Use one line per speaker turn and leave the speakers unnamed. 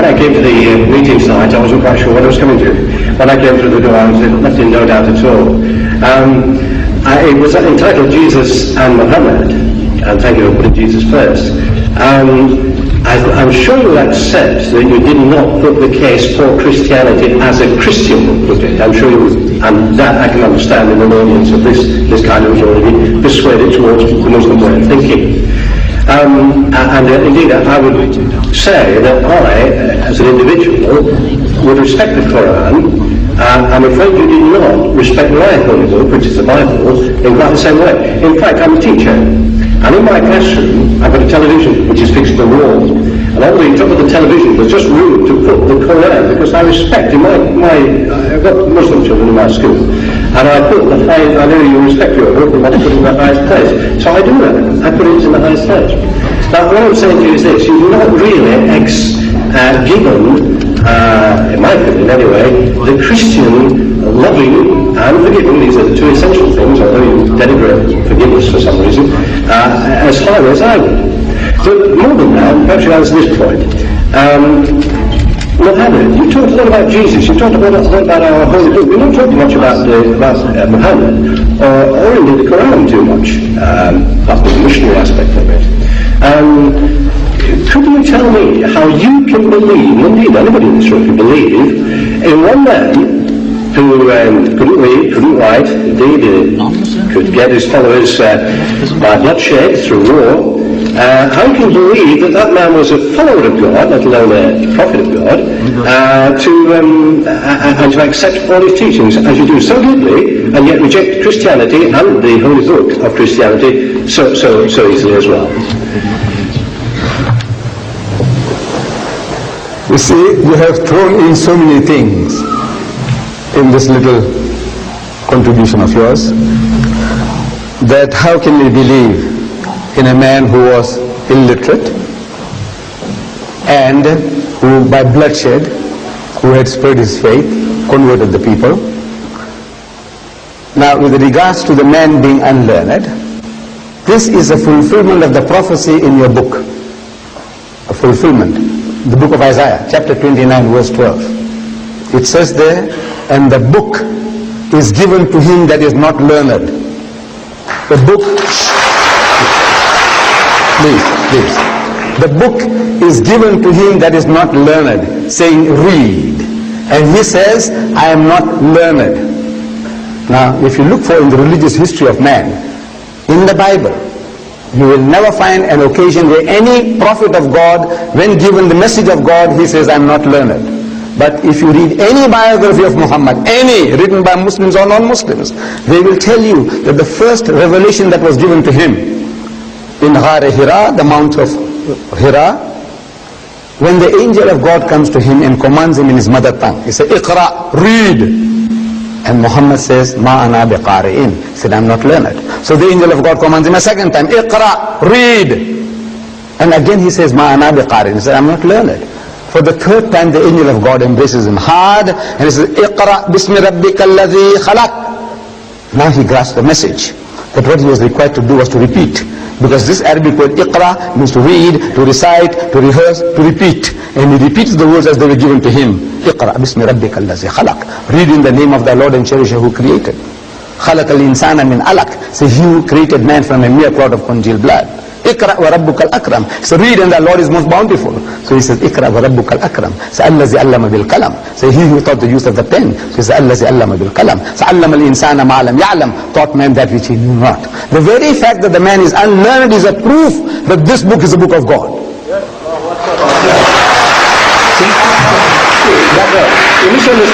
when I came to the meeting tonight, I wasn't quite sure what I was coming to. When I came through the door, I was left in no doubt at all. It was entitled Jesus and Muhammad, and thank you for putting Jesus first. I'm sure you accept that you did not put the case for Christianity as a Christian would put it. I'm sure you, and that I can understand in an audience of this kind of already persuaded towards the Muslim way of thinking. Indeed, I would say that I, as an individual, would respect the Quran. I'm afraid you did not respect my holy book, which is the Bible, in quite the same way. In fact, I'm a teacher. And in my classroom, I've got a television which is fixed to the wall. And on the top of the television, there's just room to put the Quran, because I respect, I've got Muslim children in my school. And I know you respect your book, and I put it in the highest place. So I do that. I put it in the highest place. Now, what I'm saying to you is this: you've not really given, in my opinion anyway, the Christian loving and forgiving, these are the two essential things, although you denigrate forgiveness for some reason, as highly as I would. But more than that, perhaps you answer this point. Muhammad, you talked a lot about Jesus, you talked a lot about our holy book. We're not talking much about Muhammad, or indeed the Quran too much, apart from the missionary aspect of it. Could you tell me how you can believe, indeed anybody in this room can believe, in one man who couldn't read, couldn't write, indeed could get his followers by bloodshed through war, how you can believe that man was a follower of God, let alone a prophet of God, and to accept all his teachings as you do so deeply, and yet reject Christianity and the holy book of Christianity so easily as well?
You see, you have thrown in so many things in this little contribution of yours, that how can we believe in a man who was illiterate and who by bloodshed, who had spread his faith, converted the people. Now with regards to the man being unlearned, this is a fulfillment of the prophecy in your book, a fulfillment, the book of Isaiah, chapter 29, verse 12. It says there, and the book is given to him that is not learned. The book, please. The book is given to him that is not learned, saying read. And he says, I am not learned. Now, if you look for in the religious history of man, in the Bible, you will never find an occasion where any prophet of God, when given the message of God, he says, I am not learned. But if you read any biography of Muhammad, any written by Muslims or non-Muslims, they will tell you that the first revelation that was given to him in Ghar Hira, the Mount of Hira, when the angel of God comes to him and commands him in his mother tongue, he says, Iqra, read. And Muhammad says, Ma ana biqari'in. He said, I'm not learned. So the angel of God commands him a second time, Iqra, read. And again he says, Ma ana biqari'in. He said, I'm not learned. For the third time the angel of God embraces him hard and he says, Iqra bismi rabbika alladhi khalaq. Now he grasped the message. But what he was required to do was to repeat. Because this Arabic word Iqra means to read, to recite, to rehearse, to repeat. And he repeats the words as they were given to him. Iqra bismi rabbika alladhi khalaq. Read in the name of thy Lord and Cherisher who created. Khalaq al-insana min alaq. So he who created man from a mere clot of congealed blood. Iqra wa rabbukal akram. So read and thy Lord is most bountiful. So he says, Iqra wa rabbukal akram. So allazi allama bil qalam. So he who taught the use of the pen. So he says, allazi allama bil qalam. So allama al insana ma lam ya'lam. Taught man that which he knew not. The very fact that the man is unlearned is a proof that this book is a book of God. See?